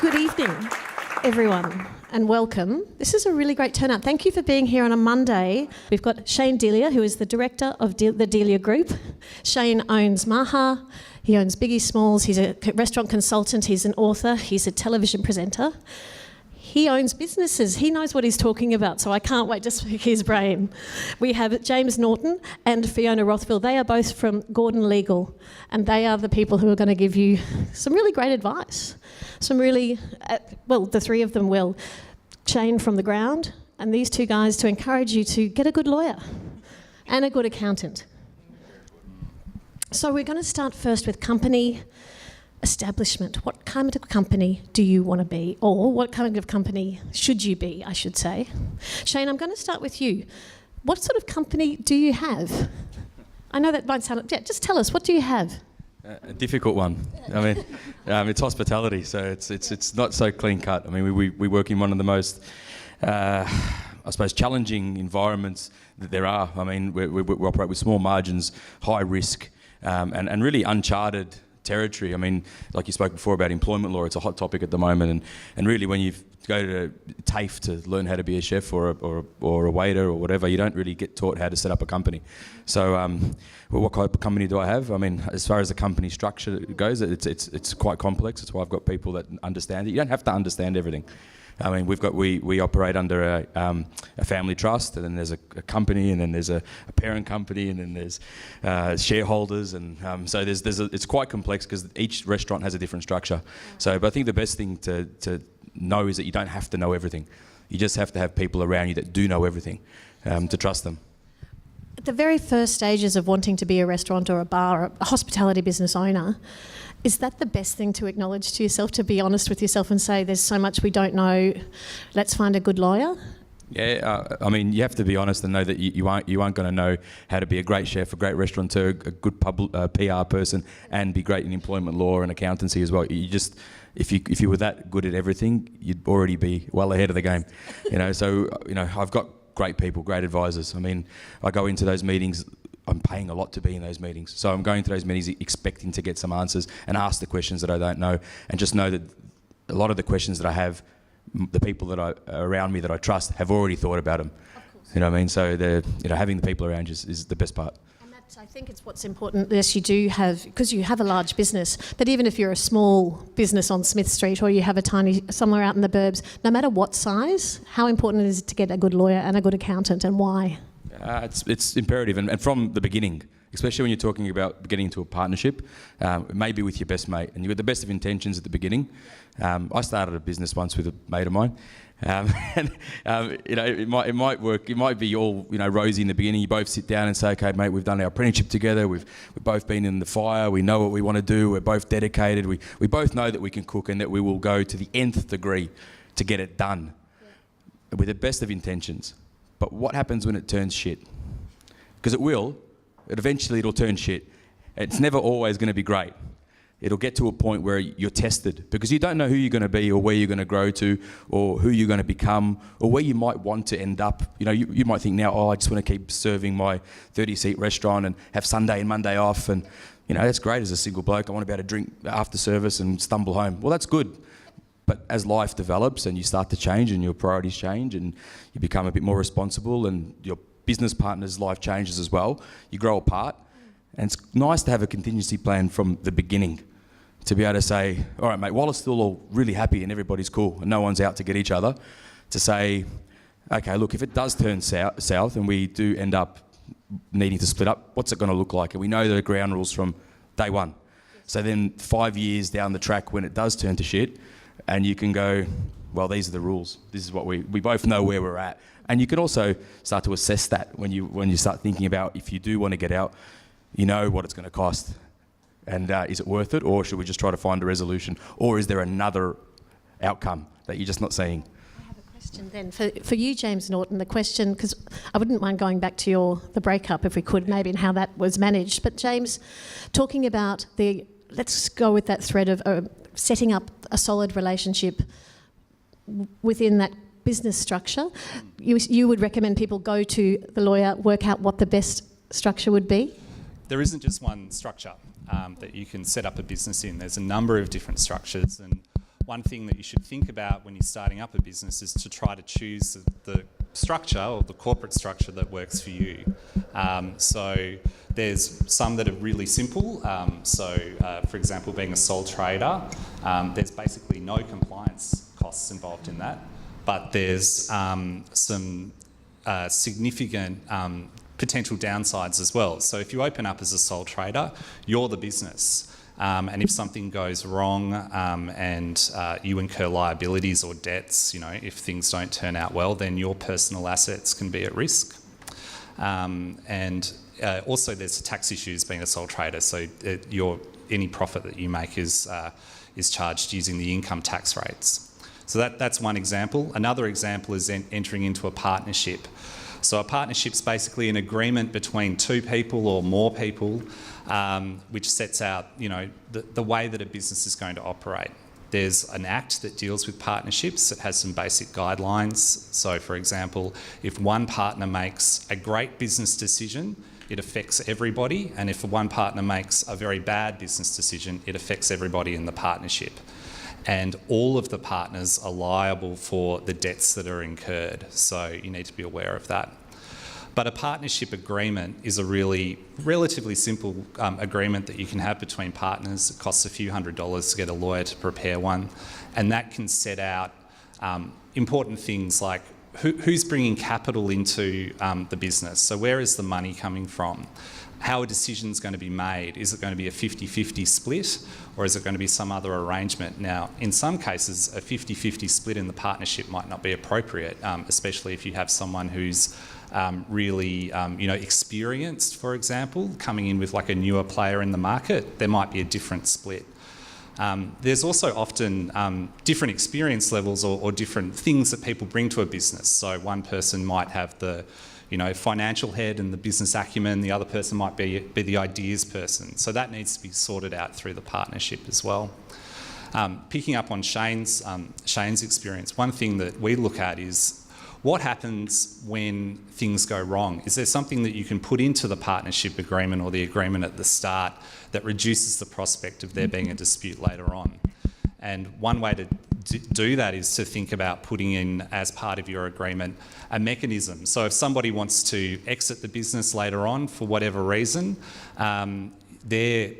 Good evening, everyone, and welcome. This is a really great turnout. Thank you for being here on a Monday. We've got Shane Delia, who is the director of the Delia Group. Shane owns Maha. He owns Biggie Smalls. He's a restaurant consultant. He's an author. He's a television presenter. He owns businesses. He knows what he's talking about, so I can't wait just to pick his brain. We have James Norton and Fiona Rothfield. They are both from Gordon Legal, and they are the people who are going to give you some really great advice. Some really, well, the three of them will. Shane from the ground, and these two guys to encourage you to get a good lawyer and a good accountant. So we're going to start first with company establishment. What kind of company do you want to be? Or what kind of company should you be, I should say. Shane, I'm going to start with you. What sort of company do you have? I know that might sound... Yeah, just tell us, what do you have? A difficult one. I mean, it's hospitality, so it's not so clean cut. I mean, we work in one of the most, I suppose, challenging environments that there are. I mean, we operate with small margins, high risk, and really uncharted territory. I mean, like you spoke before about employment law, it's a hot topic at the moment, and really when you go to TAFE to learn how to be a chef or a waiter or whatever, you don't really get taught how to set up a company. So, well, what kind of company do I have? I mean, as far as the company structure goes, it's quite complex. That's why I've got people that understand it. You don't have to understand everything. I mean, we operate under a family trust, and then there's a company, and then there's a parent company, and then there's shareholders, and so it's quite complex because each restaurant has a different structure. So, but I think the best thing to know is that you don't have to know everything. You just have to have people around you that do know everything to trust them. At the very first stages of wanting to be a restaurant or a bar, a hospitality business owner, is that the best thing to acknowledge to yourself, to be honest with yourself and say, there's so much we don't know, let's find a good lawyer? Yeah, I mean, you have to be honest and know that you aren't going to know how to be a great chef, a great restaurateur, a good PR person, and be great in employment law and accountancy as well. You just, if you were that good at everything, you'd already be well ahead of the game. So I've got great people, great advisors. I mean, I go into those meetings, I'm paying a lot to be in those meetings. So I'm going to those meetings expecting to get some answers and ask the questions that I don't know, and just know that a lot of the questions that I have, the people that are around me that I trust have already thought about them. Of course. You know what I mean? So having the people around you is the best part. And that's, I think it's what's important. Yes, you do have, because you have a large business, but even if you're a small business on Smith Street or you have a tiny, somewhere out in the burbs, no matter what size, how important it is to get a good lawyer and a good accountant, and why? It's imperative, and from the beginning, especially when you're talking about getting into a partnership, maybe with your best mate, and you've got the best of intentions at the beginning. I started a business once with a mate of mine, it might work. It might be all rosy in the beginning. You both sit down and say, okay, mate, we've done our apprenticeship together. We've both been in the fire. We know what we want to do. We're both dedicated. We both know that we can cook and that we will go to the nth degree to get it done, with the best of intentions. But what happens when it turns shit? Because it will. Eventually it'll turn shit. It's never always going to be great. It'll get to a point where you're tested because you don't know who you're going to be or where you're going to grow to or who you're going to become or where you might want to end up. You might think now, I just want to keep serving my 30-seat restaurant and have Sunday and Monday off, and that's great as a single bloke. I want to be able to drink after service and stumble home. Well, that's good. But as life develops and you start to change and your priorities change and you become a bit more responsible and your business partner's life changes as well, you grow apart. And it's nice to have a contingency plan from the beginning to be able to say, all right, mate, while it's still all really happy and everybody's cool and no one's out to get each other, to say, okay, look, if it does turn south and we do end up needing to split up, what's it going to look like? And we know the ground rules from day one. So then 5 years down the track when it does turn to shit, and you can go, well, these are the rules. This is what we both know where we're at. And you can also start to assess that when you start thinking about if you do want to get out, you know what it's going to cost. And is it worth it, or should we just try to find a resolution? Or is there another outcome that you're just not seeing? I have a Question then for you, James Norton. The question, because I wouldn't mind going back to the breakup if we could, maybe, and how that was managed. But James, talking about let's go with that thread of setting up a solid relationship within that business structure. You would recommend people go to the lawyer, work out what the best structure would be? There isn't just one structure that you can set up a business in. There's a number of different structures, and one thing that you should think about when you're starting up a business is to try to choose the structure or the corporate structure that works for you. So there's some that are really simple. For example, being a sole trader, there's basically no compliance costs involved in that, but there's some significant potential downsides as well. So if you open up as a sole trader, you're the business. And if something goes wrong and you incur liabilities or debts, if things don't turn out well, then your personal assets can be at risk. Also there's tax issues being a sole trader. So any profit that you make is charged using the income tax rates. So that's one example. Another example is entering into a partnership. So a partnership is basically an agreement between two people or more people, which sets out, the way that a business is going to operate. There's an act that deals with partnerships. It has some basic guidelines. So, for example, if one partner makes a great business decision, it affects everybody. And if one partner makes a very bad business decision, it affects everybody in the partnership. And all of the partners are liable for the debts that are incurred. So you need to be aware of that. But a partnership agreement is a relatively simple agreement that you can have between partners. It costs a few $100s to get a lawyer to prepare one. And that can set out important things like who's bringing capital into the business. So where is the money coming from? How are decisions going to be made? Is it going to be a 50-50 split, or is it going to be some other arrangement? Now, in some cases, a 50-50 split in the partnership might not be appropriate, especially if you have someone who's really experienced, for example, coming in with like a newer player in the market. There might be a different split. There's also often different experience levels or different things that people bring to a business. So one person might have the financial head and the business acumen. The other person might be the ideas person. So that needs to be sorted out through the partnership as well. Picking up on Shane's experience, one thing that we look at is what happens when things go wrong? Is there something that you can put into the partnership agreement or the agreement at the start that reduces the prospect of there being a dispute later on? And one way to do that is to think about putting in, as part of your agreement, a mechanism. So if somebody wants to exit the business later on for whatever reason, their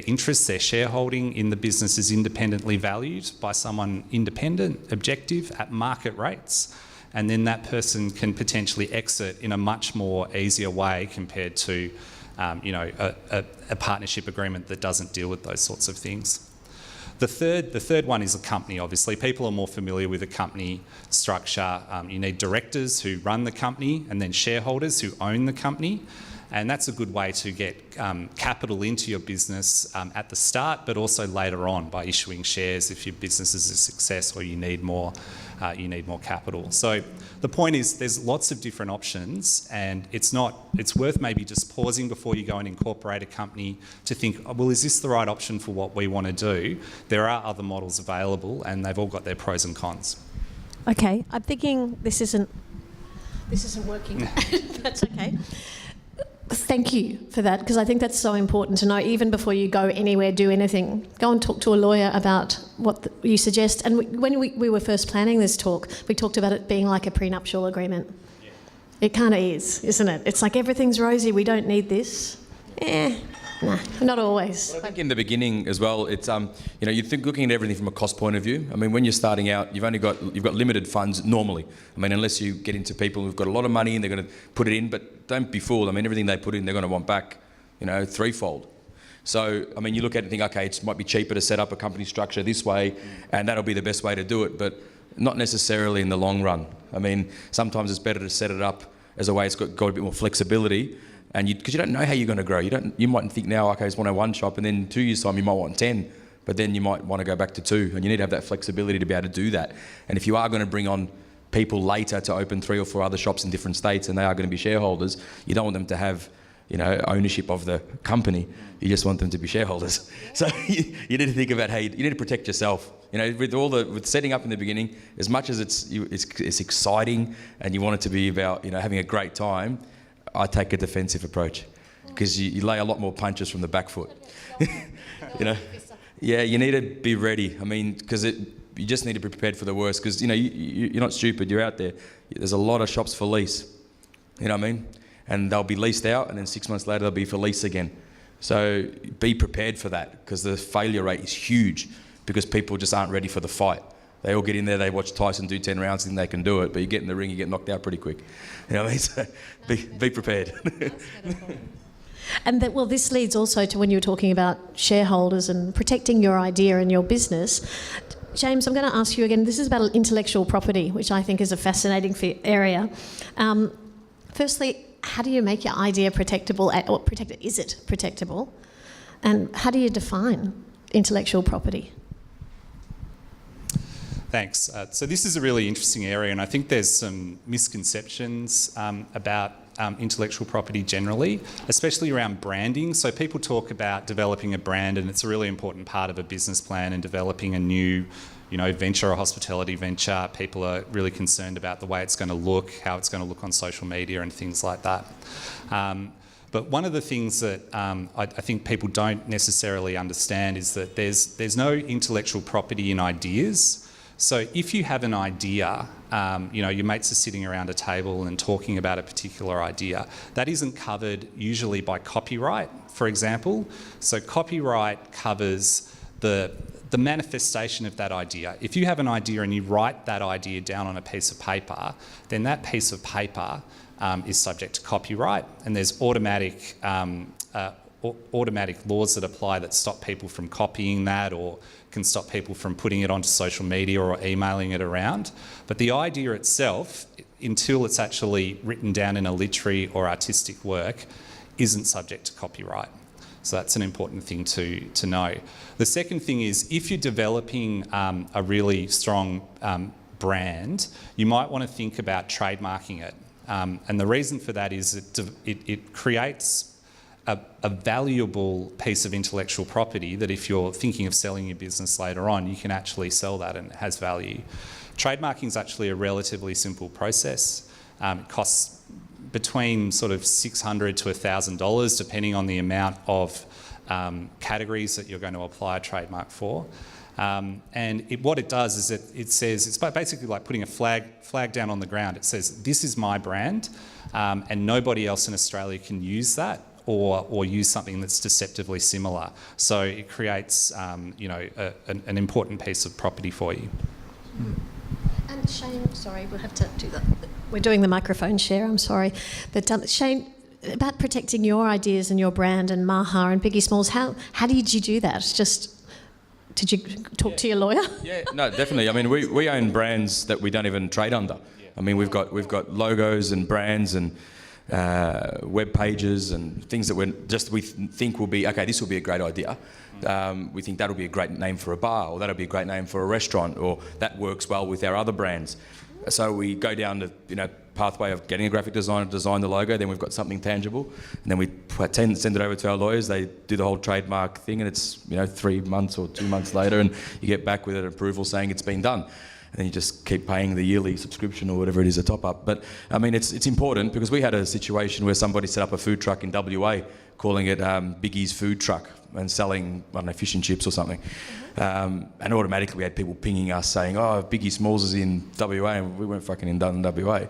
interests, their shareholding in the business is independently valued by someone independent, objective, at market rates. And then that person can potentially exit in a much more easier way compared to a partnership agreement that doesn't deal with those sorts of things. The third one is a company, obviously. People are more familiar with a company structure. You need directors who run the company and then shareholders who own the company. And that's a good way to get capital into your business at the start, but also later on by issuing shares if your business is a success or you need more capital. So the point is there's lots of different options, and it's worth maybe just pausing before you go and incorporate a company to think, well, is this the right option for what we want to do? There are other models available and they've all got their pros and cons. Okay, I'm thinking this isn't working. That's okay. Thank you for that, because I think that's so important to know. Even before you go anywhere, do anything, go and talk to a lawyer about what you suggest. And when we were first planning this talk, we talked about it being like a prenuptial agreement. Yeah. It kind of is, isn't it? It's like everything's rosy, we don't need this. Nah, not always. Well, I think in the beginning as well, it's you think looking at everything from a cost point of view. I mean, when you're starting out, you've got limited funds normally. I mean, unless you get into people who've got a lot of money and they're going to put it in, but don't be fooled. I mean, everything they put in, they're going to want back, threefold. So, I mean, you look at it and think, okay, it might be cheaper to set up a company structure this way, and that'll be the best way to do it, but not necessarily in the long run. I mean, sometimes it's better to set it up as a way it's got a bit more flexibility. And because you don't know how you're going to grow. You might think now, okay, I just want one shop, and then in 2 years' time you might want 10, but then you might want to go back to 2, and you need to have that flexibility to be able to do that. And if you are going to bring on people later to open 3 or 4 other shops in different states, and they are going to be shareholders. You don't want them to have, ownership of the company. You just want them to be shareholders. So you need to think about how you need to protect yourself. With setting up in the beginning, as much as it's exciting and you want it to be about having a great time, I take a defensive approach because you lay a lot more punches from the back foot. Yeah, you need to be ready. I mean, because you just need to be prepared for the worst. Because you're not stupid. You're out there. There's a lot of shops for lease. You know what I mean? And they'll be leased out, and then 6 months later they'll be for lease again. So be prepared for that, because the failure rate is huge, because people just aren't ready for the fight. They all get in there, they watch Tyson do 10 rounds, think they can do it, but you get in the ring, you get knocked out pretty quick. You know what I mean? So be prepared. And this leads also to when you were talking about shareholders and protecting your idea and your business. James, I'm going to ask you again, this is about intellectual property, which I think is a fascinating area. Firstly, how do you make your idea protectable, or protected? Is it protectable? And how do you define intellectual property? Thanks. So this is a really interesting area, and I think there's some misconceptions about intellectual property generally, especially around branding. So people talk about developing a brand, and it's a really important part of a business plan, and developing a new venture or hospitality venture. People are really concerned about the way it's going to look, how it's going to look on social media and things like that. But one of the things that I think people don't necessarily understand is that there's no intellectual property in ideas. So if you have an idea, your mates are sitting around a table and talking about a particular idea, that isn't covered usually by copyright, for example. So copyright covers the manifestation of that idea. If you have an idea and you write that idea down on a piece of paper, then that piece of paper is subject to copyright, and there's automatic laws that apply that stop people from copying that, or can stop people from putting it onto social media or emailing it around. But the idea itself, until it's actually written down in a literary or artistic work, isn't subject to copyright. So that's an important thing to know. The second thing is, if you're developing a really strong brand, you might want to think about trademarking it. And the reason for that is it creates a valuable piece of intellectual property that if you're thinking of selling your business later on, you can actually sell that and it has value. Trademarking is actually a relatively simple process. It costs between sort of $600 to $1,000 depending on the amount of categories that you're going to apply a trademark for. And what it does is it says, it's basically like putting a flag down on the ground. It says, this is my brand, and nobody else in Australia can use that or use something that's deceptively similar. So it creates an important piece of property for you. And Shane, sorry, we'll have to do that. We're doing the microphone share, I'm sorry. But Shane, about protecting your ideas and your brand and Maha and Biggie Smalls, how did you do that? Did you talk to your lawyer? Yeah, no, definitely. I mean, we own brands that we don't even trade under. I mean, we've got logos and brands and web pages and things that we think will be, okay, this will be a great idea. We think that'll be a great name for a bar, or that'll be a great name for a restaurant, or that works well with our other brands. So we go down the pathway of getting a graphic designer to design the logo, then we've got something tangible, and then we send it over to our lawyers. They do the whole trademark thing, and it's 3 months or 2 months later, and you get back with an approval saying it's been done. And then you just keep paying the yearly subscription or whatever it is, a top up. But I mean, it's important, because we had a situation where somebody set up a food truck in WA, calling it Biggie's Food Truck, and selling, I don't know, fish and chips or something. And automatically we had people pinging us saying, oh, Biggie Smalls is in WA, and we weren't fucking in WA.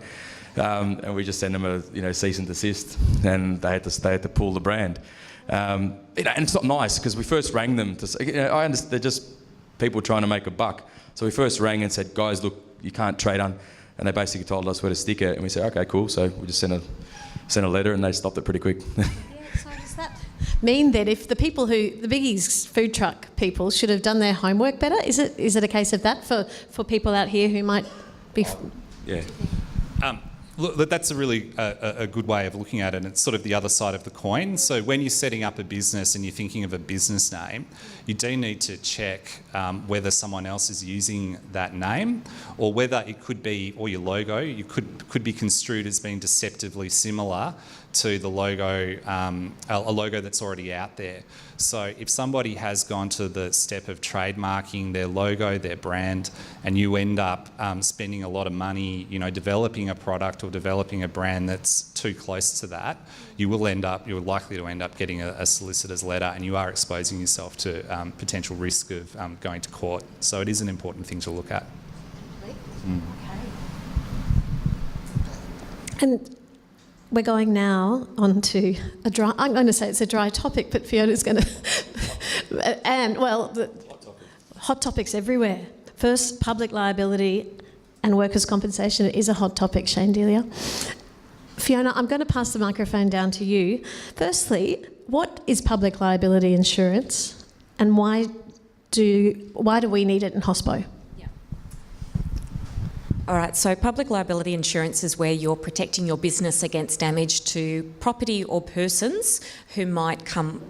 And we just sent them a cease and desist, and they had to pull the brand. And it's not nice, because we first rang them to say, I understand they're just people trying to make a buck. So we first rang and said, guys, look, you can't trade on. And they basically told us where to stick it. And we said, okay, cool. So we just sent a letter, and they stopped it pretty quick. So does that mean that if the Biggie's food truck people should have done their homework better? Is it a case of that for people out here who might be... Yeah. Look, that's a really a good way of looking at it. It's sort of the other side of the coin. So when you're setting up a business and you're thinking of a business name, you do need to check whether someone else is using that name, or whether it could be, or your logo, you could be construed as being deceptively similar to the logo, a logo that's already out there. So if somebody has gone to the step of trademarking their logo, their brand, and you end up spending a lot of money, developing a product or developing a brand that's too close to that, you're likely to end up getting a solicitor's letter, and you are exposing yourself to potential risk of going to court. So it is an important thing to look at. Okay. And we're going now on to I'm going to say it's a dry topic, but Fiona's going to... hot topics everywhere. First, public liability and workers' compensation is a hot topic, Shane Delia. Fiona, I'm going to pass the microphone down to you. Firstly, what is public liability insurance, and why do we need it in hospo? All right, so public liability insurance is where you're protecting your business against damage to property or persons who might come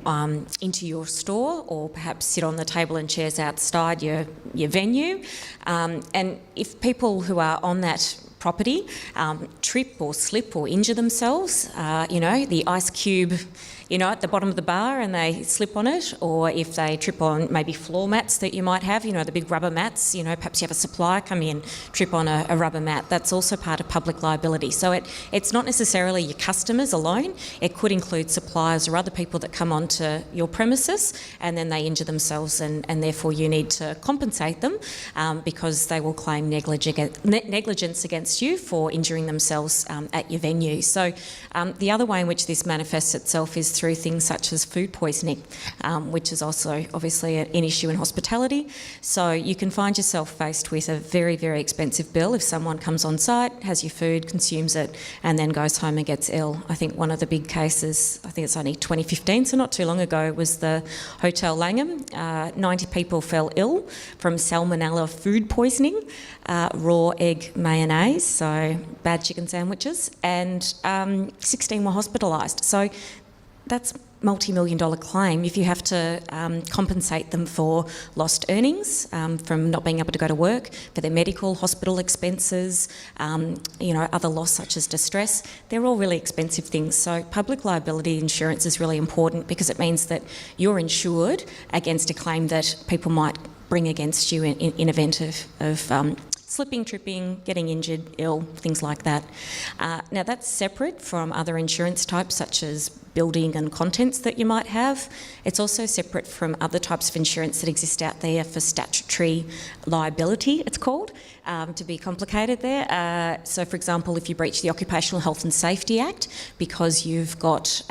into your store, or perhaps sit on the table and chairs outside your venue. And if people who are on that property trip or slip or injure themselves, the ice cube at the bottom of the bar and they slip on it, or if they trip on maybe floor mats that you might have, the big rubber mats, perhaps you have a supplier come in, trip on a rubber mat, that's also part of public liability. So it's not necessarily your customers alone, it could include suppliers or other people that come onto your premises and then they injure themselves, and therefore you need to compensate them because they will claim negligence against you for injuring themselves at your venue. So the other way in which this manifests itself is through things such as food poisoning, which is also obviously an issue in hospitality. So you can find yourself faced with a very, very expensive bill if someone comes on site, has your food, consumes it, and then goes home and gets ill. I think one of the big cases, I think it's only 2015, so not too long ago, was the Hotel Langham. 90 people fell ill from salmonella food poisoning, raw egg mayonnaise, so bad chicken sandwiches, and 16 were hospitalised. So that's multi-million-dollar claim if you have to compensate them for lost earnings from not being able to go to work, for their medical, hospital expenses, other loss such as distress. They're all really expensive things. So public liability insurance is really important because it means that you're insured against a claim that people might bring against you in event of slipping, tripping, getting injured, ill, things like that. Now that's separate from other insurance types such as building and contents that you might have. It's also separate from other types of insurance that exist out there for statutory liability, it's called, to be complicated there. So for example, if you breach the Occupational Health and Safety Act because you've got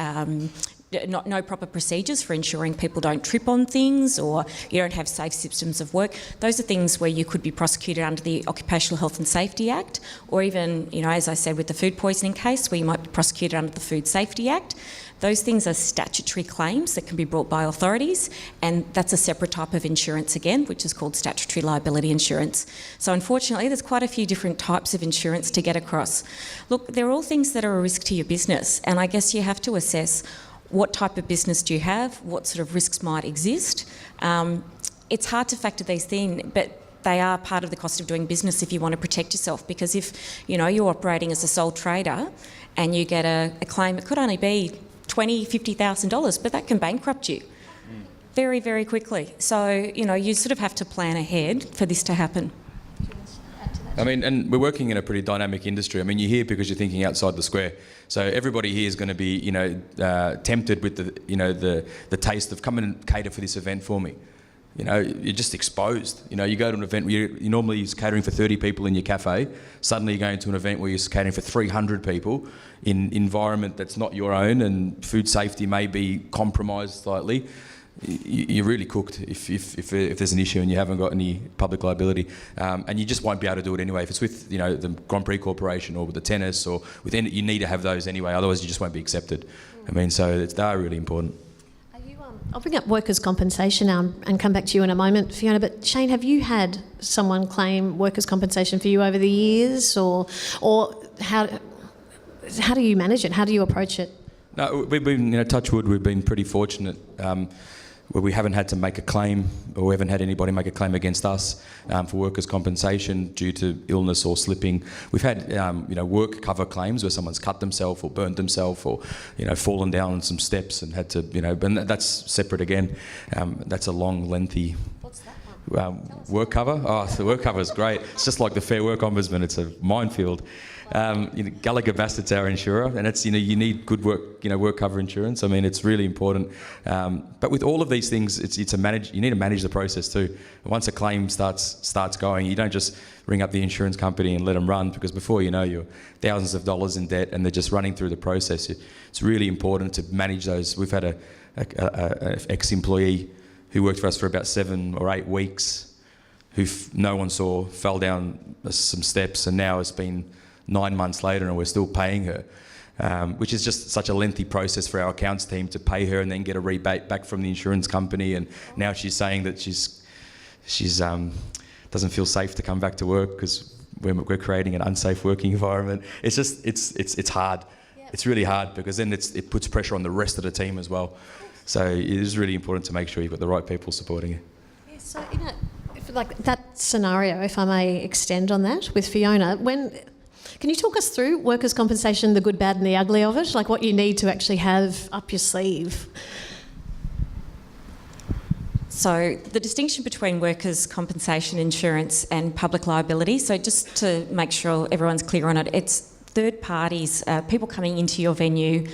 no proper procedures for ensuring people don't trip on things, or you don't have safe systems of work. Those are things where you could be prosecuted under the Occupational Health and Safety Act, or even, as I said, with the food poisoning case, where you might be prosecuted under the Food Safety Act. Those things are statutory claims that can be brought by authorities, and that's a separate type of insurance again, which is called statutory liability insurance. So unfortunately, there's quite a few different types of insurance to get across. Look, they're all things that are a risk to your business, and I guess you have to assess what type of business do you have, what sort of risks might exist. It's hard to factor these in, but they are part of the cost of doing business if you want to protect yourself, because if you're operating as a sole trader and you get a claim, it could only be $20,000, $50,000, but that can bankrupt you very, very quickly. So, you sort of have to plan ahead for this to happen. And we're working in a pretty dynamic industry. You're here because you're thinking outside the square. So everybody here is going to be, tempted with the taste of come and cater for this event for me. You're just exposed. You go to an event where you're normally catering for 30 people in your cafe. Suddenly you're going to an event where you're catering for 300 people in environment that's not your own, and food safety may be compromised slightly. You're really cooked if there's an issue and you haven't got any public liability, and you just won't be able to do it anyway. If it's with the Grand Prix Corporation or with the tennis or with any, you need to have those anyway. Otherwise, you just won't be accepted. So they are really important. I'll bring up workers' compensation now and come back to you in a moment, Fiona. But Shane, have you had someone claim workers' compensation for you over the years, or how? how do you manage it? How do you approach it? No, we've been, touch wood, we've been pretty fortunate where we haven't had to make a claim, or we haven't had anybody make a claim against us for workers' compensation due to illness or slipping. We've had, work cover claims where someone's cut themselves or burnt themselves or, fallen down some steps and had to, and that's separate again. That's a long, lengthy... What's that one? Work cover? Oh, the work cover is great. It's just like the Fair Work Ombudsman. It's a minefield. Gallagher Bassett's our insurer, and it's you need good work cover insurance. I mean, it's really important. But with all of these things, you need to manage the process too. Once a claim starts going, you don't just ring up the insurance company and let them run, because before you know, you're thousands of dollars in debt and they're just running through the process. It's really important to manage those. We've had a ex-employee who worked for us for about 7 or 8 weeks, who no one saw, fell down some steps, and now it's been 9 months later and we're still paying her, which is just such a lengthy process for our accounts team to pay her and then get a rebate back from the insurance company. And now she's saying that she's doesn't feel safe to come back to work because we're creating an unsafe working environment. It's just it's hard. Yep. It's really hard, because then it puts pressure on the rest of the team as well. So it is really important to make sure you've got the right people supporting you. Yeah, so like that scenario, if I may extend on that with Fiona, can you talk us through workers' compensation, the good, bad and the ugly of it? Like what you need to actually have up your sleeve? So the distinction between workers' compensation insurance and public liability, so just to make sure everyone's clear on it, it's third parties, people coming into your venue,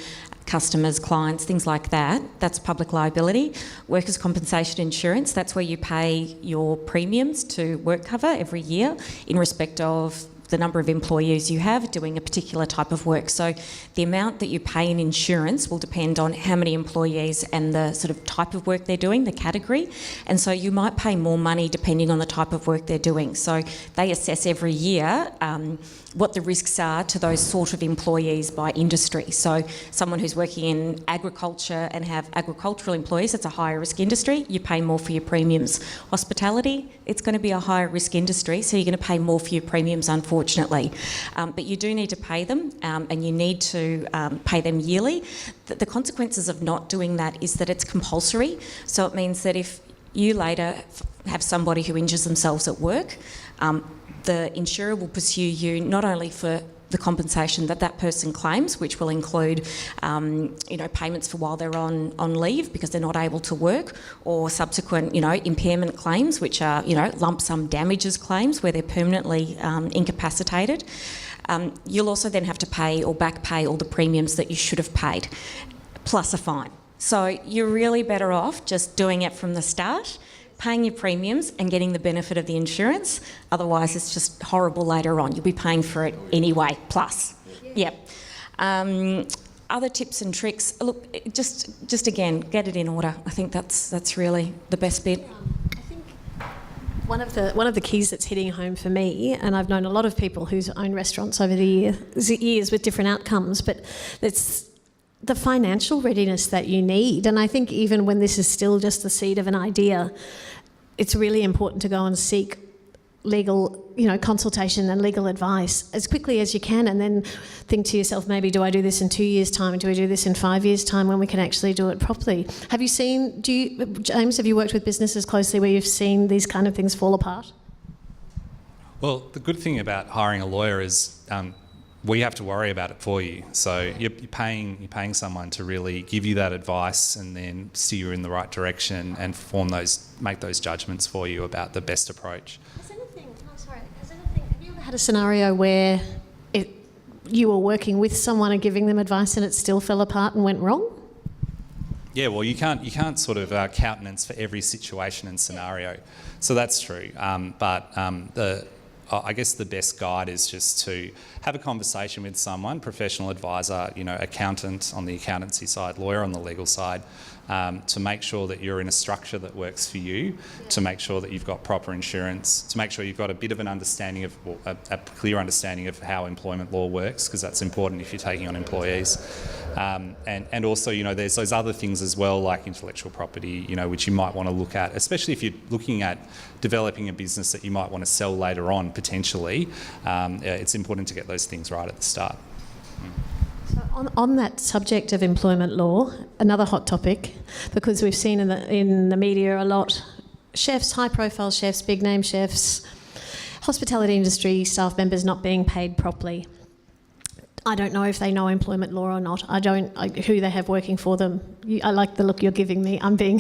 customers, clients, things like that. That's public liability. Workers' compensation insurance, that's where you pay your premiums to work cover every year in respect of the number of employees you have doing a particular type of work. So the amount that you pay in insurance will depend on how many employees and the sort of type of work they're doing, the category. And so you might pay more money depending on the type of work they're doing. So they assess every year what the risks are to those sort of employees by industry. So someone who's working in agriculture and have agricultural employees, it's a higher risk industry, you pay more for your premiums. Hospitality, it's going to be a higher risk industry, so you're going to pay more for your premiums, unfortunately. But you do need to pay them, and you need to pay them yearly. The consequences of not doing that is that it's compulsory. So it means that if you later have somebody who injures themselves at work, the insurer will pursue you not only for the compensation that person claims, which will include, payments for while they're on leave because they're not able to work, or subsequent, impairment claims, which are, lump sum damages claims where they're permanently incapacitated. You'll also then have to pay or back pay all the premiums that you should have paid, plus a fine. So you're really better off just doing it from the start, paying your premiums and getting the benefit of the insurance. Otherwise, it's just horrible later on. You'll be paying for it anyway, plus. Yep. Other tips and tricks, look, just again, get it in order. I think that's really the best bit. I think one of the keys that's hitting home for me, and I've known a lot of people who's owned restaurants over the years with different outcomes, but it's the financial readiness that you need. And I think even when this is still just the seed of an idea, it's really important to go and seek legal, consultation and legal advice as quickly as you can, and then think to yourself, maybe do I do this in 2 years' time? Do I do this in 5 years' time when we can actually do it properly? James, have you worked with businesses closely where you've seen these kind of things fall apart? Well, the good thing about hiring a lawyer is we have to worry about it for you. So you're paying someone to really give you that advice and then steer you in the right direction and make those judgments for you about the best approach. Have you ever had a scenario where you were working with someone and giving them advice and it still fell apart and went wrong? Yeah, well, you can't sort of countenance for every situation and scenario. So that's true. I guess the best guide is just to have a conversation with someone, professional advisor, accountant on the accountancy side, lawyer on the legal side, to make sure that you're in a structure that works for you, to make sure that you've got proper insurance, to make sure you've got a bit of an understanding of, a clear understanding of how employment law works, because that's important if you're taking on employees. And also, there's those other things as well, like intellectual property, which you might want to look at, especially if you're looking at developing a business that you might want to sell later on, potentially. It's important to get those things right at the start. On that subject of employment law, another hot topic, because we've seen in the media a lot, chefs, high-profile chefs, big-name chefs, hospitality industry staff members not being paid properly. I don't know if they know employment law or not. Who they have working for them. I like the look you're giving me. I'm being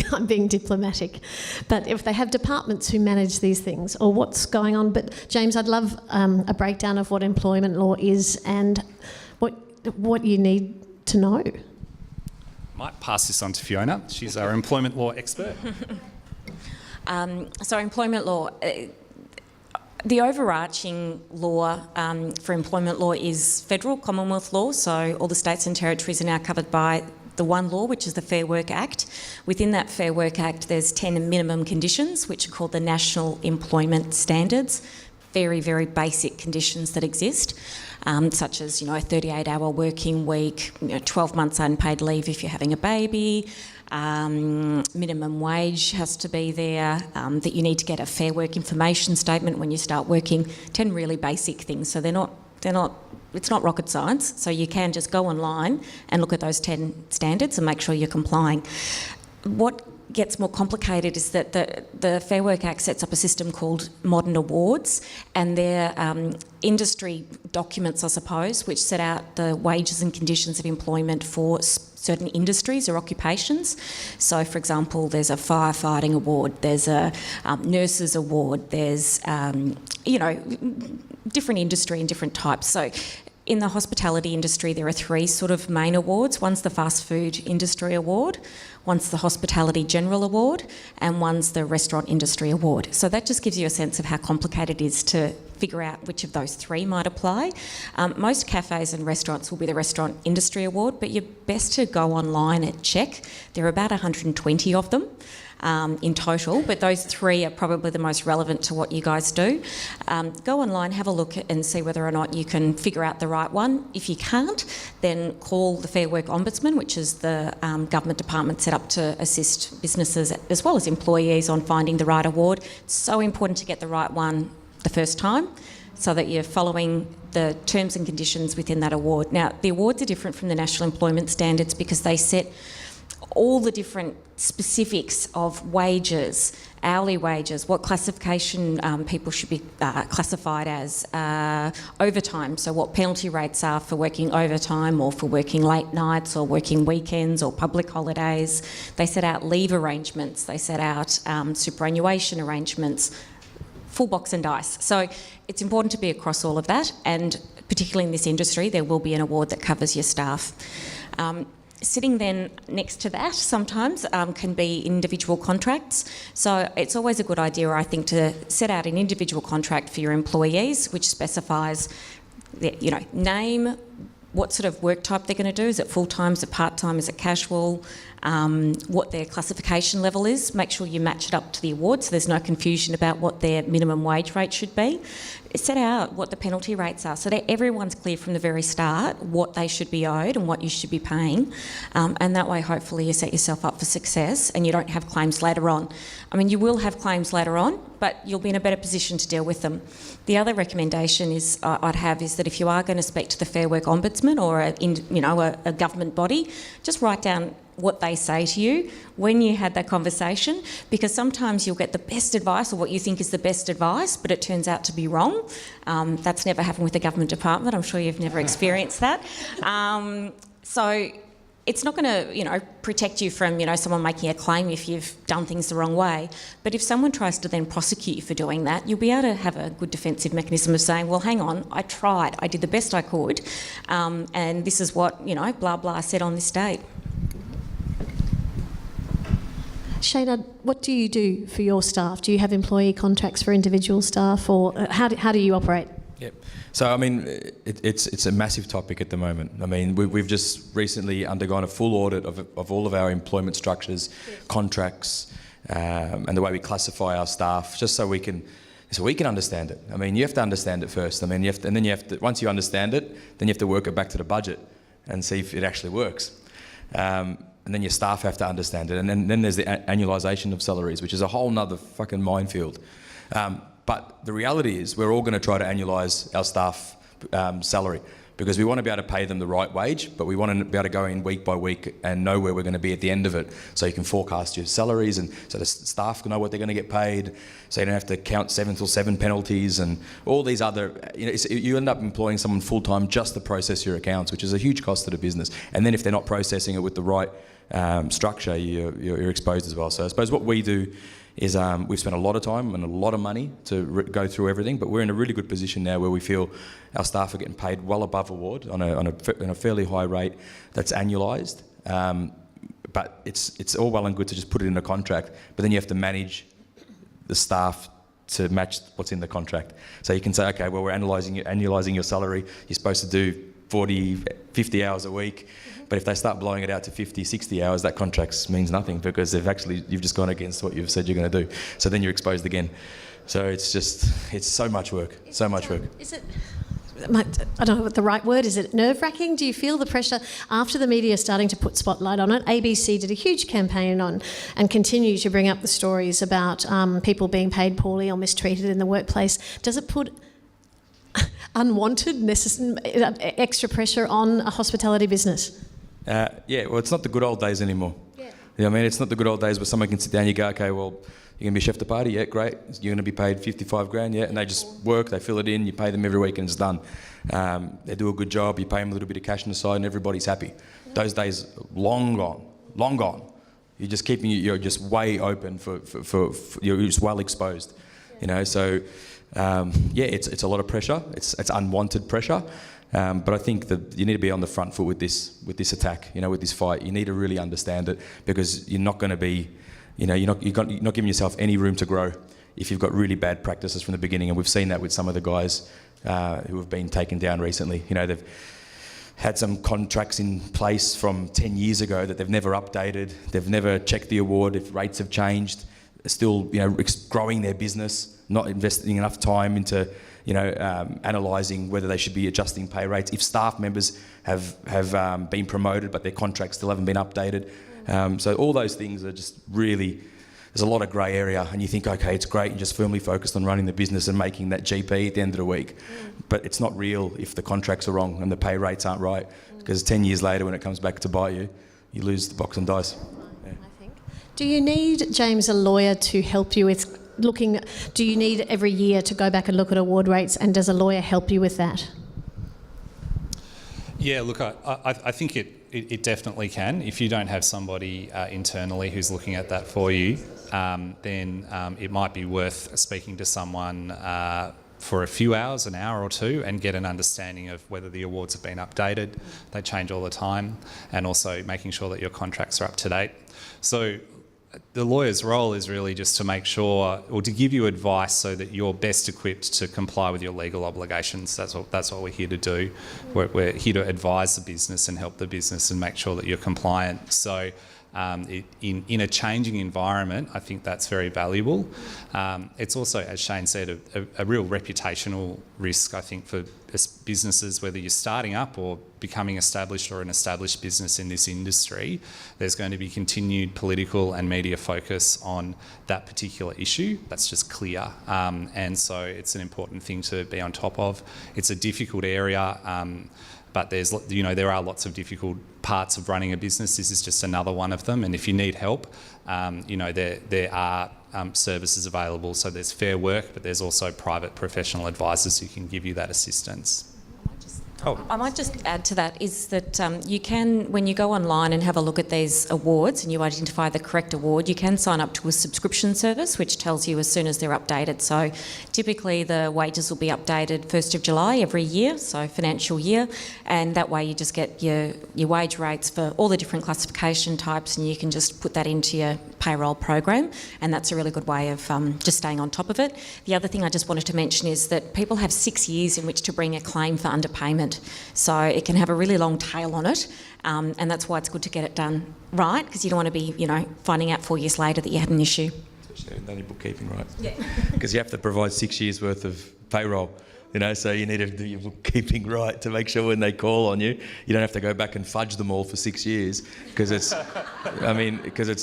diplomatic. But if they have departments who manage these things, or what's going on. But James, I'd love a breakdown of what employment law is and what you need to know. Might pass this on to Fiona. She's our employment law expert. So employment law. The overarching law for employment law is federal Commonwealth law, so all the states and territories are now covered by the one law, which is the Fair Work Act. Within that Fair Work Act, there's 10 minimum conditions, which are called the National Employment Standards. Very, very basic conditions that exist, such as, a 38-hour working week, 12 months unpaid leave if you're having a baby, minimum wage has to be there, that you need to get a Fair Work information statement when you start working. 10 really basic things. So it's not rocket science. So you can just go online and look at those 10 standards and make sure you're complying. What gets more complicated is that the Fair Work Act sets up a system called modern awards, and they're industry documents, I suppose, which set out the wages and conditions of employment for certain industries or occupations. So, for example, there's a firefighting award, there's a nurses award, there's, different industry and different types. So in the hospitality industry, there are 3 sort of main awards. One's the fast food industry award, one's the hospitality general award, and one's the restaurant industry award. So that just gives you a sense of how complicated it is to figure out which of those 3 might apply. Most cafes and restaurants will be the restaurant industry award, but you're best to go online and check. There are about 120 of them. In total, but those 3 are probably the most relevant to what you guys do. Go online, have a look and see whether or not you can figure out the right one. If you can't, then call the Fair Work Ombudsman, which is the government department set up to assist businesses as well as employees on finding the right award. It's so important to get the right one the first time, so that you're following the terms and conditions within that award. Now, the awards are different from the National Employment Standards because they set all the different specifics of wages, hourly wages, what classification people should be classified as, overtime, so what penalty rates are for working overtime or for working late nights or working weekends or public holidays. They set out leave arrangements, they set out superannuation arrangements, full box and dice. So it's important to be across all of that, and particularly in this industry, there will be an award that covers your staff. Sitting then next to that sometimes can be individual contracts. So it's always a good idea, I think, to set out an individual contract for your employees, which specifies, name, what sort of work type they're going to do. Is it full-time? Is it part-time? Is it casual? What their classification level is. Make sure you match it up to the award so there's no confusion about what their minimum wage rate should be. Set out what the penalty rates are so that everyone's clear from the very start what they should be owed and what you should be paying. And that way, hopefully, you set yourself up for success and you don't have claims later on. I mean, you will have claims later on, but you'll be in a better position to deal with them. The other recommendation I'd have is that if you are going to speak to the Fair Work Ombudsman or a government body, just write down what they say to you when you had that conversation, because sometimes you'll get the best advice or what you think is the best advice, but it turns out to be wrong. That's never happened with the government department. I'm sure you've never experienced that. So it's not going to, protect you from, someone making a claim if you've done things the wrong way. But if someone tries to then prosecute you for doing that, you'll be able to have a good defensive mechanism of saying, well, hang on, I tried, I did the best I could, and this is what, blah, blah, said on this date. Shane, what do you do for your staff? Do you have employee contracts for individual staff, or how do you operate? Yep. So, I mean, it's a massive topic at the moment. I mean, we've just recently undergone a full audit of all of our employment structures, contracts, and the way we classify our staff, just so we can understand it. I mean, you have to understand it first. I mean, once you understand it, then you have to work it back to the budget and see if it actually works. And then your staff have to understand it. And then there's the annualisation of salaries, which is a whole nother fucking minefield. But the reality is we're all going to try to annualise our staff salary because we want to be able to pay them the right wage, but we want to be able to go in week by week and know where we're going to be at the end of it, so you can forecast your salaries, and so the staff can know what they're going to get paid, so you don't have to count 7 till 7 penalties and all these other, you end up employing someone full-time just to process your accounts, which is a huge cost to the business. And then if they're not processing it with the right structure, you're exposed as well. So I suppose what we do is we've spent a lot of time and a lot of money to go through everything, but we're in a really good position now where we feel our staff are getting paid well above award on a fairly high rate that's annualised. But it's all well and good to just put it in a contract, but then you have to manage the staff to match what's in the contract. So you can say, okay, well, we're annualising your salary. You're supposed to do 40, 50 hours a week. But if they start blowing it out to 50, 60 hours, that contract means nothing, because you've just gone against what you've said you're going to do. So then you're exposed again. So it's so much work, so much work. Is it, I don't know what the right word is, it nerve-wracking? Do you feel the pressure after the media starting to put spotlight on it? ABC did a huge campaign on and continue to bring up the stories about people being paid poorly or mistreated in the workplace. Does it put unwanted extra pressure on a hospitality business? Yeah, well, it's not the good old days anymore. Yeah. You know what I mean? It's not the good old days where someone can sit down and you go, okay, well, you're going to be chef de party? Yeah, great. You're going to be paid 55 grand? Yeah, and they just work, they fill it in, you pay them every week and it's done. They do a good job, you pay them a little bit of cash on the side and everybody's happy. Those days, long gone. You're just you're just way open for you're just well exposed, you know, so it's a lot of pressure, it's unwanted pressure. But I think that you need to be on the front foot with this attack, you know, with this fight. You need to really understand it, because you're not going to be, you know, you're not giving yourself any room to grow if you've got really bad practices from the beginning. And we've seen that with some of the guys who have been taken down recently. You know, they've had some contracts in place from 10 years ago that they've never updated. They've never checked the award if rates have changed. They're still, you know, growing their business, not investing enough time into, you know, analysing whether they should be adjusting pay rates. If staff members have been promoted but their contracts still haven't been updated. So all those things are just really, there's a lot of grey area, and you think, okay, it's great, you're just firmly focused on running the business and making that GP at the end of the week. But it's not real if the contracts are wrong and the pay rates aren't right, because 10 years later when it comes back to bite you, you lose the box and dice. Yeah. I think. Do you need, James, a lawyer to help you with do you need every year to go back and look at award rates, and does a lawyer help you with that? Yeah, look, I think it definitely can. If you don't have somebody internally who's looking at that for you, then it might be worth speaking to someone for a few hours, an hour or two, and get an understanding of whether the awards have been updated. They change all the time, and also making sure that your contracts are up to date. So the lawyer's role is really just to make sure, or to give you advice so that you're best equipped to comply with your legal obligations. That's what we're here to do. We're here to advise the business and help the business and make sure that you're compliant. So in a changing environment, I think that's very valuable. It's also, as Shane said, a real reputational risk, I think, for businesses, whether you're starting up or becoming established or an established business in this industry. There's going to be continued political and media focus on that particular issue. That's just clear. And so it's an important thing to be on top of. It's a difficult area. But there are lots of difficult parts of running a business. This is just another one of them. And if you need help, there are services available. So there's Fair Work, but there's also private professional advisors who can give you that assistance. I might just add to that is that you can, when you go online and have a look at these awards and you identify the correct award, you can sign up to a subscription service which tells you as soon as they're updated. So typically the wages will be updated 1st of July every year, so financial year, and that way you just get your wage rates for all the different classification types, and you can just put that into your payroll program, and that's a really good way of just staying on top of it. The other thing I just wanted to mention is that people have 6 years in which to bring a claim for underpayment. So it can have a really long tail on it, and that's why it's good to get it done right, because you don't want to be, finding out 4 years later that you had an issue. Especially in your bookkeeping, right? Yeah. Because you have to provide 6 years worth of payroll, so you need to do your bookkeeping right to make sure when they call on you, you don't have to go back and fudge them all for 6 years, because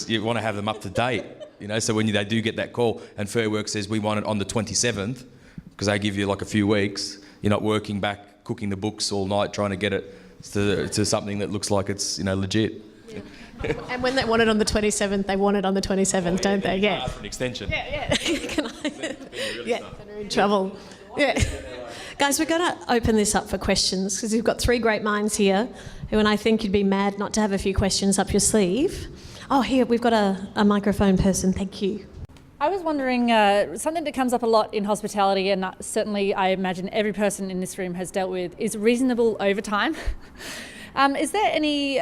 you want to have them up to date, so when they do get that call and Fair Work says we want it on the 27th, because they give you like a few weeks, you're not working back cooking the books all night trying to get it to something that looks like it's legit. And when they want it on the 27th, they want it on the 27th, don't they? Yeah. For an extension. Yeah. They're in trouble. Yeah. Guys, we're going to open this up for questions because we've got three great minds here who, and I think you'd be mad not to have a few questions up your sleeve. Oh, here, we've got a microphone person. Thank you. I was wondering, something that comes up a lot in hospitality, and certainly I imagine every person in this room has dealt with, is reasonable overtime. Is there any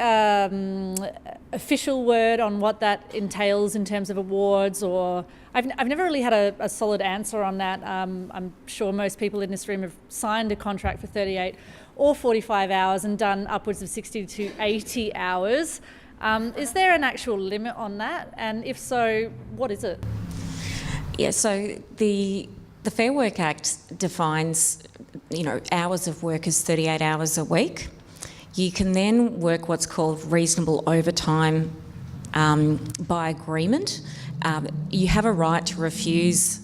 official word on what that entails in terms of awards? Or I've never really had a solid answer on that. I'm sure most people in this room have signed a contract for 38 or 45 hours and done upwards of 60 to 80 hours. Is there an actual limit on that? And if so, what is it? Yeah, so the Fair Work Act defines, hours of work as 38 hours a week. You can then work what's called reasonable overtime by agreement. You have a right to refuse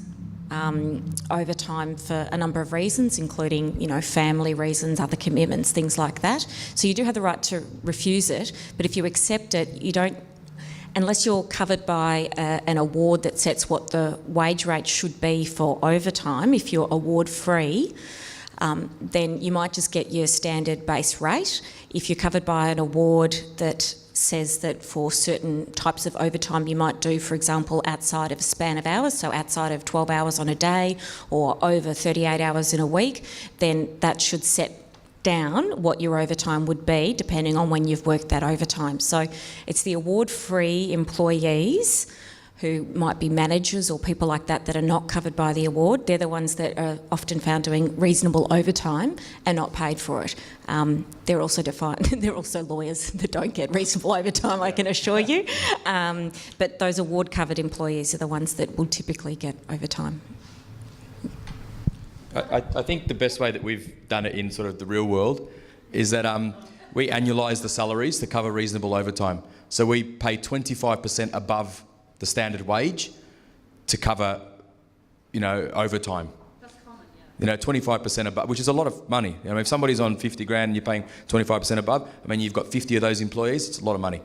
overtime for a number of reasons, including, family reasons, other commitments, things like that. So you do have the right to refuse it, but if you accept it, you don't, unless you're covered by an award that sets what the wage rate should be for overtime. If you're award free, then you might just get your standard base rate. If you're covered by an award that says that for certain types of overtime you might do, for example, outside of a span of hours, so outside of 12 hours on a day or over 38 hours in a week, then that should set down what your overtime would be depending on when you've worked that overtime. So it's the award-free employees who might be managers or people like that are not covered by the award. They're the ones that are often found doing reasonable overtime and not paid for it. They're also defined. They're also lawyers that don't get reasonable overtime, I can assure you. But those award-covered employees are the ones that will typically get overtime. I think the best way that we've done it in sort of the real world is that we annualise the salaries to cover reasonable overtime. So we pay 25% above the standard wage to cover, overtime. That's common, 25% above, which is a lot of money. If somebody's on 50 grand and you're paying 25% above, you've got 50 of those employees, it's a lot of money.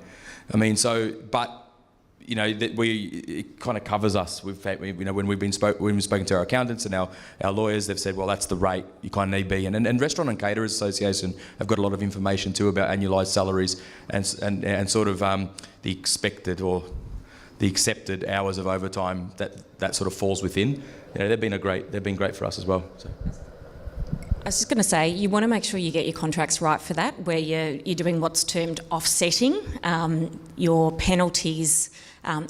It kind of covers us. When we've been spoken to our accountants and our lawyers, they've said, well, that's the rate you kind of need to be. And Restaurant and Caterers Association have got a lot of information too about annualised salaries and sort of the expected or the accepted hours of overtime that sort of falls within. They've been great for us as well. So. I was just going to say, you want to make sure you get your contracts right for that, where you're doing what's termed offsetting your penalties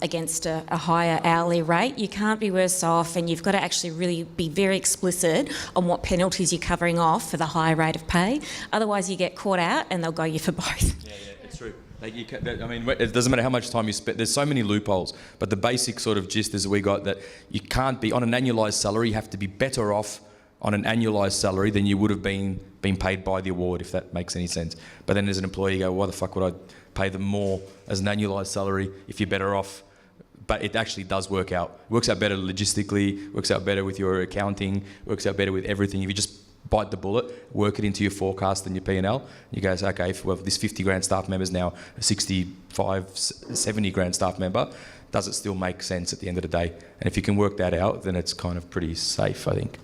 against a higher hourly rate. You can't be worse off, and you've got to actually really be very explicit on what penalties you're covering off for the higher rate of pay. Otherwise, you get caught out and they'll go you for both. Yeah, it's true. It doesn't matter how much time you spend. There's so many loopholes, but the basic sort of gist is that we got that you can't be on an annualised salary. You have to be better off on an annualised salary than you would have been paid by the award, if that makes any sense. But then as an employee, you go, why the fuck would I pay them more as an annualised salary if you're better off? But it actually does work out. It works out better logistically, works out better with your accounting, works out better with everything. If you just bite the bullet, work it into your forecast and your P&L, you go, okay, well, this 50 grand staff member is now a 65, 70 grand staff member. Does it still make sense at the end of the day? And if you can work that out, then it's kind of pretty safe, I think.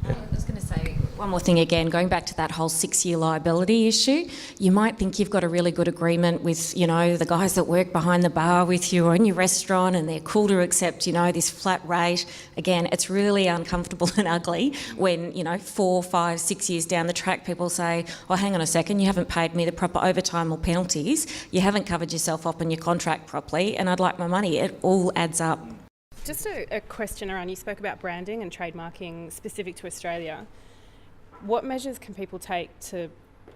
I was going to say one more thing again, going back to that whole 6-year liability issue. You might think you've got a really good agreement with, the guys that work behind the bar with you or in your restaurant, and they're cool to accept, this flat rate. Again, it's really uncomfortable and ugly when, 4, 5, 6 years down the track, people say, oh, hang on a second, you haven't paid me the proper overtime or penalties. You haven't covered yourself up in your contract properly, and I'd like my money. It all adds up. Just a question around, you spoke about branding and trademarking specific to Australia. What measures can people take to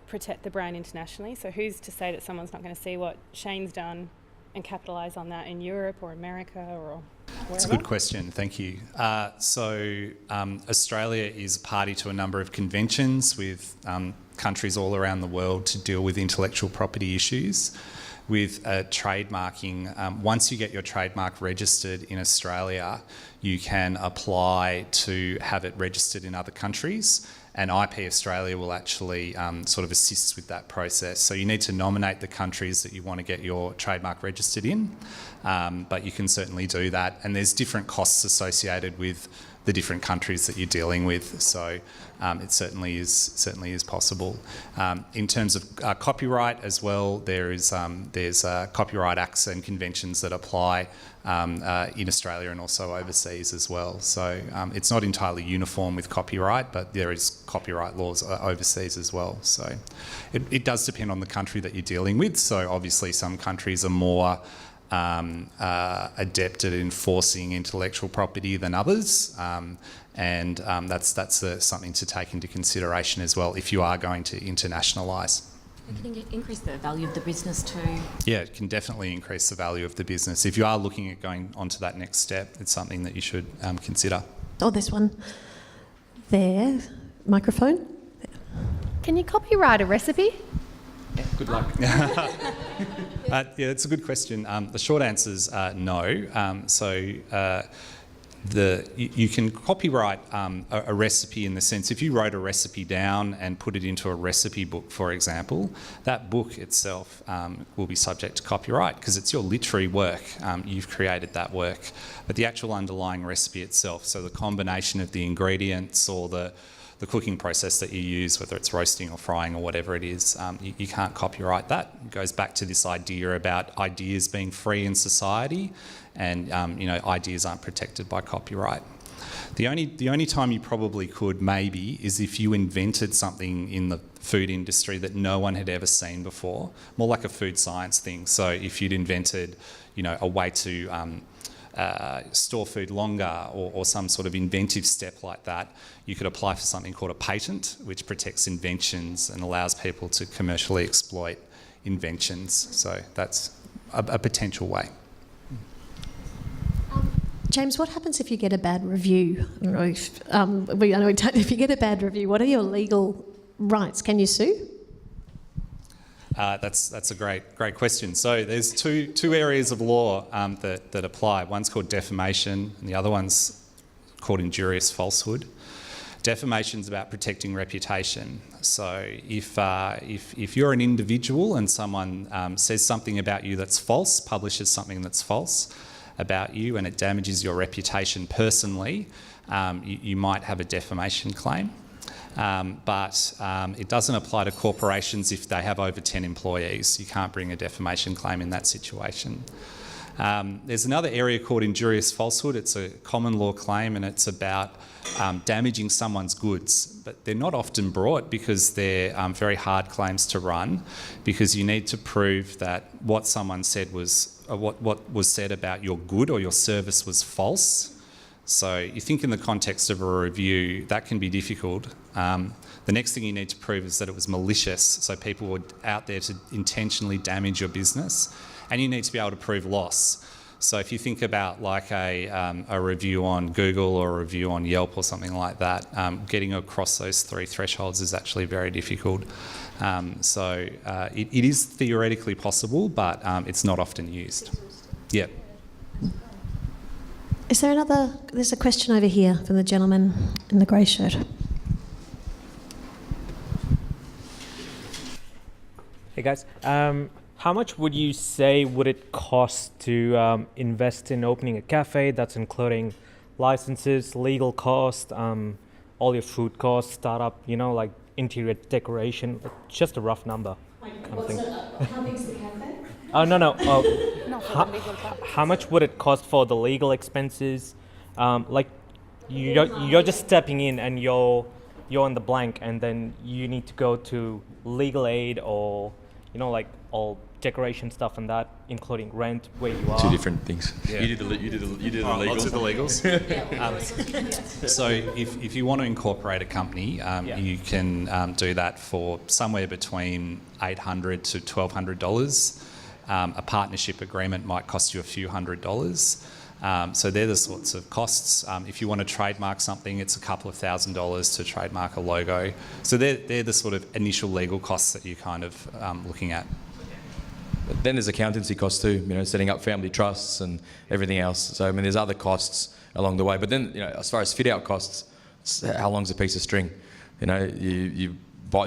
protect the brand internationally? So who's to say that someone's not going to see what Shane's done and capitalise on that in Europe or America or wherever? That's a good question, thank you. Australia is party to a number of conventions with countries all around the world to deal with intellectual property issues. With trademarking, once you get your trademark registered in Australia, you can apply to have it registered in other countries. and IP Australia will actually sort of assist with that process. So you need to nominate the countries that you want to get your trademark registered in, but you can certainly do that. And there's different costs associated with the different countries that you're dealing with. So it certainly is possible. In terms of copyright as well, there's copyright acts and conventions that apply in Australia and also overseas as well. So it's not entirely uniform with copyright, but there is copyright laws overseas as well. So it does depend on the country that you're dealing with. So obviously some countries are more adept at enforcing intellectual property than others, and that's something to take into consideration as well if you are going to internationalise. It can increase the value of the business too. Yeah, it can definitely increase the value of the business. If you are looking at going on to that next step, it's something that you should consider. Oh, this one there. Microphone. Can you copyright a recipe? Good luck. Yeah, it's a good question. The short answer is no. You can copyright a recipe in the sense if you wrote a recipe down and put it into a recipe book, for example, that book itself will be subject to copyright because it's your literary work. You've created that work. But the actual underlying recipe itself, so the combination of the ingredients or the cooking process that you use, whether it's roasting or frying or whatever it is, you can't copyright that. It goes back to this idea about ideas being free in society, and ideas aren't protected by copyright. The only time you probably could maybe is if you invented something in the food industry that no one had ever seen before, more like a food science thing. So if you'd invented, a way to store food longer or some sort of inventive step like that, you could apply for something called a patent, which protects inventions and allows people to commercially exploit inventions. So that's a potential way. James, what happens if you get a bad review? I know if you get a bad review, what are your legal rights? Can you sue? That's a great question. So there's two areas of law that apply. One's called defamation, and the other one's called injurious falsehood. Defamation's about protecting reputation. So if you're an individual and someone says something about you that's false, publishes something that's false about you, and it damages your reputation personally, you might have a defamation claim. But it doesn't apply to corporations if they have over 10 employees. You can't bring a defamation claim in that situation. There's another area called injurious falsehood. It's a common law claim, and it's about damaging someone's goods. But they're not often brought because they're very hard claims to run, because you need to prove that what someone said was, what was said about your good or your service was false. So you think in the context of a review, that can be difficult. The next thing you need to prove is that it was malicious, so people were out there to intentionally damage your business, and you need to be able to prove loss. So if you think about like a review on Google or a review on Yelp or something like that, getting across those three thresholds is actually very difficult. It is theoretically possible, but it's not often used. Yeah. Is there another? There's a question over here from the gentleman in the grey shirt. Hey guys, how much would you say would it cost to invest in opening a cafe? That's including licenses, legal costs, all your food costs, startup, like interior decoration, just a rough number. How big's the cafe? Oh, no. How much would it cost for the legal expenses? You're just stepping in and you're on the blank, and then you need to go to legal aid or all decoration stuff and that, including rent where you are. Two different things. Yeah. You did the legals. I'll do the legals. So if you want to incorporate a company, you can do that for somewhere between $800 to $1,200. A partnership agreement might cost you a few $100s. So they're the sorts of costs. If you want to trademark something, it's a couple of $1,000s to trademark a logo. So they're the sort of initial legal costs that you're kind of looking at. But then there's accountancy costs too, setting up family trusts and everything else. So, there's other costs along the way. But then, as far as fit-out costs, how long's a piece of string? You know, do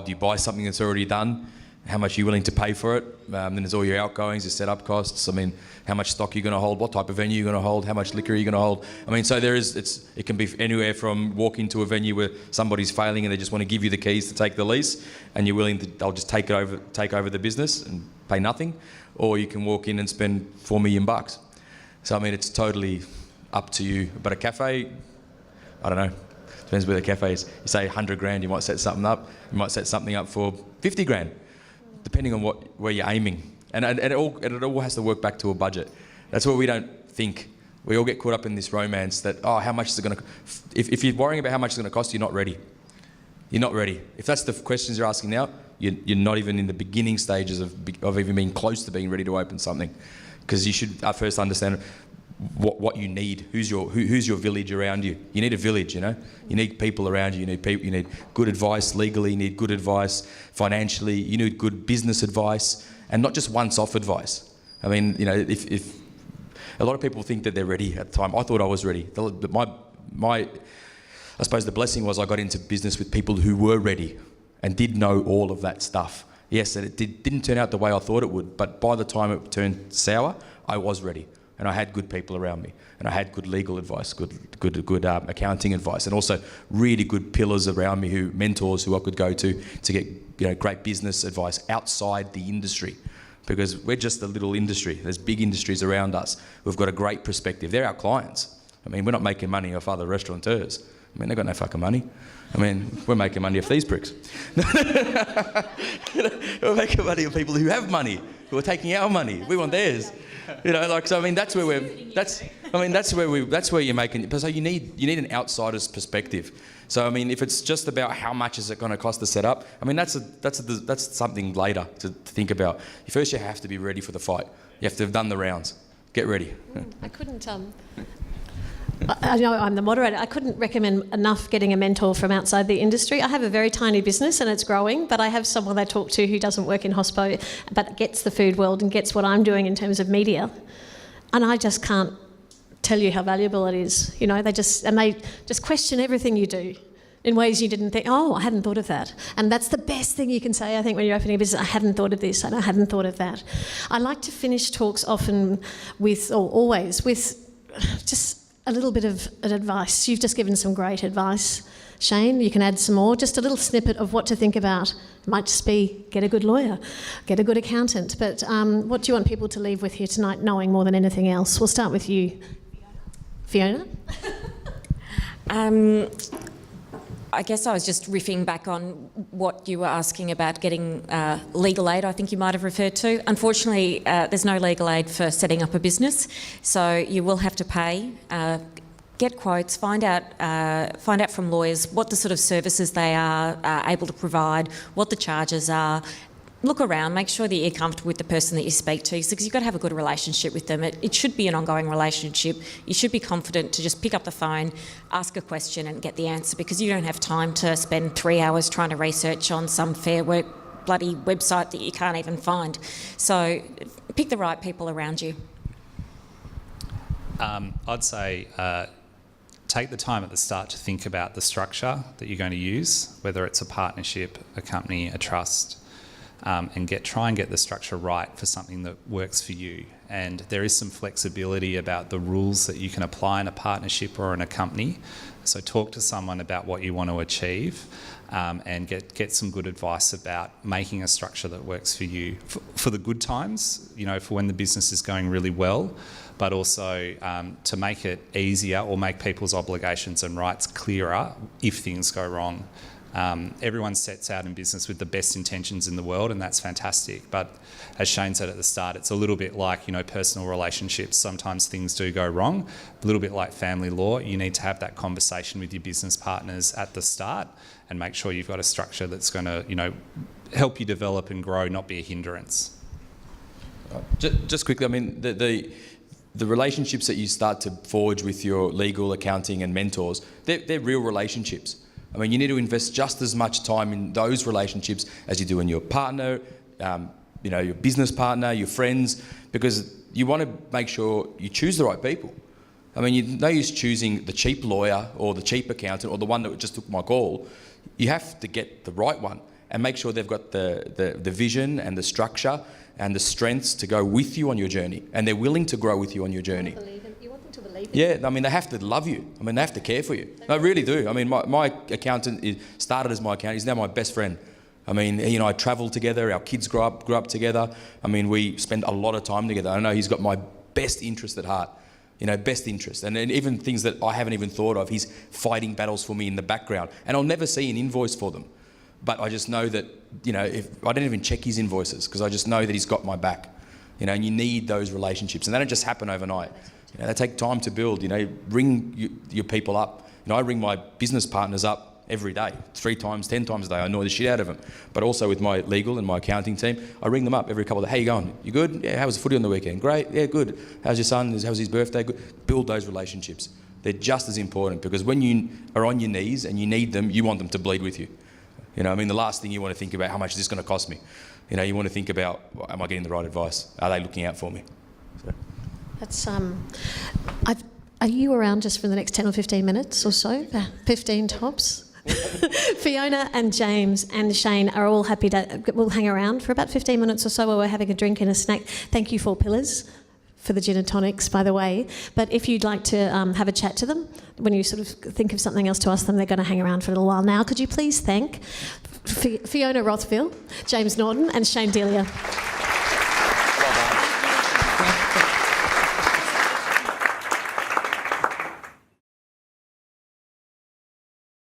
you buy something that's already done? How much are you willing to pay for it? Then there's all your outgoings, your setup costs. I mean, how much stock you're going to hold, what type of venue you're going to hold, how much liquor you're going to hold. I mean, so it can be anywhere from walking to a venue where somebody's failing and they just want to give you the keys to take the lease, and you're willing to, they'll just take over the business and pay nothing, or you can walk in and spend $4 million. So I mean, it's totally up to you. But a cafe, I don't know. Depends where the cafe is. You say 100 grand, you might set something up. You might set something up for 50 grand. Depending on where you're aiming. And it all has to work back to a budget. That's what we don't think. We all get caught up in this romance that, oh, how much is it going to... If you're worrying about how much it's going to cost, you're not ready. You're not ready. If that's the questions you're asking now, you're not even in the beginning stages of even being close to being ready to open something. Because you should first understand what you need. Who's your village around you? You need a village, you know. You need people around you. You need good advice legally. You need good advice financially. You need good business advice, and not just once-off advice. I mean, you know, if a lot of people think that they're ready at the time. I thought I was ready. I suppose the blessing was I got into business with people who were ready and did know all of that stuff. Yes, it didn't turn out the way I thought it would, but by the time it turned sour, I was ready. And I had good people around me, and I had good legal advice, good accounting advice, and also really good pillars around me, mentors who I could go to get great business advice outside the industry, because we're just a little industry. There's big industries around us who've got a great perspective. They're our clients. I mean, we're not making money off other restaurateurs. I mean, they've got no fucking money. I mean, we're making money off these pricks. We're making money off people who have money, who are taking our money. We want theirs. You know, like, so I mean, that's where you're making. So you need an outsider's perspective. So I mean, if it's just about how much is it going to cost to set up, I mean, that's something later to think about. First, you have to be ready for the fight. You have to have done the rounds. Get ready. I couldn't. I know I'm the moderator. I couldn't recommend enough getting a mentor from outside the industry. I have a very tiny business and it's growing, but I have someone I talk to who doesn't work in hospo, but gets the food world and gets what I'm doing in terms of media. And I just can't tell you how valuable it is. You know, they just question everything you do in ways you didn't think, oh, I hadn't thought of that. And that's the best thing you can say, I think, when you're opening a business. I hadn't thought of this and I hadn't thought of that. I like to finish talks often always with just a little bit of advice. You've just given some great advice, Shane. You can add some more, just a little snippet of what to think about. It might just be get a good lawyer, get a good accountant. But what do you want people to leave with here tonight, knowing more than anything else? We'll start with you, Fiona. I guess I was just riffing back on what you were asking about getting legal aid, I think you might have referred to. Unfortunately, there's no legal aid for setting up a business, so you will have to pay. Get quotes, find out from lawyers what the sort of services they are able to provide, what the charges are. Look around, make sure that you're comfortable with the person that you speak to, because you've got to have a good relationship with them. It should be an ongoing relationship. You should be confident to just pick up the phone, ask a question and get the answer, because you don't have time to spend 3 hours trying to research on some Fair Work bloody website that you can't even find. So pick the right people around you. I'd say take the time at the start to think about the structure that you're going to use, whether it's a partnership, a company, a trust. And try and get the structure right for something that works for you. And there is some flexibility about the rules that you can apply in a partnership or in a company. So talk to someone about what you want to achieve and get some good advice about making a structure that works for you for the good times, you know, for when the business is going really well, but also to make it easier or make people's obligations and rights clearer if things go wrong. Everyone sets out in business with the best intentions in the world, and that's fantastic. But as Shane said at the start, it's a little bit like, you know, personal relationships. Sometimes things do go wrong. A little bit like family law. You need to have that conversation with your business partners at the start and make sure you've got a structure that's going to, you know, help you develop and grow, not be a hindrance. Just quickly, I mean, the relationships that you start to forge with your legal, accounting and mentors, they're real relationships. I mean, you need to invest just as much time in those relationships as you do in your partner, you know, your business partner, your friends, because you want to make sure you choose the right people. I mean, no use choosing the cheap lawyer or the cheap accountant or the one that just took my call. You have to get the right one and make sure they've got the vision and the structure and the strengths to go with you on your journey, and they're willing to grow with you on your journey. You want them to believe in Yeah, I mean, they have to love you. I mean, they have to care for you. They really do. I mean, my accountant started as my accountant. He's now my best friend. I mean, you know, I travel together. Our kids grew up together. I mean, we spend a lot of time together. I know he's got my best interest at heart. You know, best interest. And even things that I haven't even thought of, he's fighting battles for me in the background. And I'll never see an invoice for them. But I just know that, you know, if I don't even check his invoices because I just know that he's got my back. You know, and you need those relationships. And they don't just happen overnight. You know, they take time to build. You know, ring your people up. You know, I ring my business partners up every day, 3 times, 10 times a day. I annoy the shit out of them. But also with my legal and my accounting team, I ring them up every couple of days. How you going? You good? Yeah, how was the footy on the weekend? Great. Yeah, good. How's your son? How's his birthday? Good. Build those relationships. They're just as important because when you are on your knees and you need them, you want them to bleed with you. You know, I mean, the last thing you want to think about, how much is this going to cost me? You know, you want to think about, well, am I getting the right advice? Are they looking out for me? So. That's are you around just for the next 10 or 15 minutes or so? 15 tops? Fiona and James and Shane are all happy to, we'll hang around for about 15 minutes or so while we're having a drink and a snack. Thank you, 4 Pillars, for the gin and tonics, by the way. But if you'd like to have a chat to them, when you sort of think of something else to ask them, they're going to hang around for a little while now. Could you please thank Fiona Rothfield, James Norton and Shane Delia.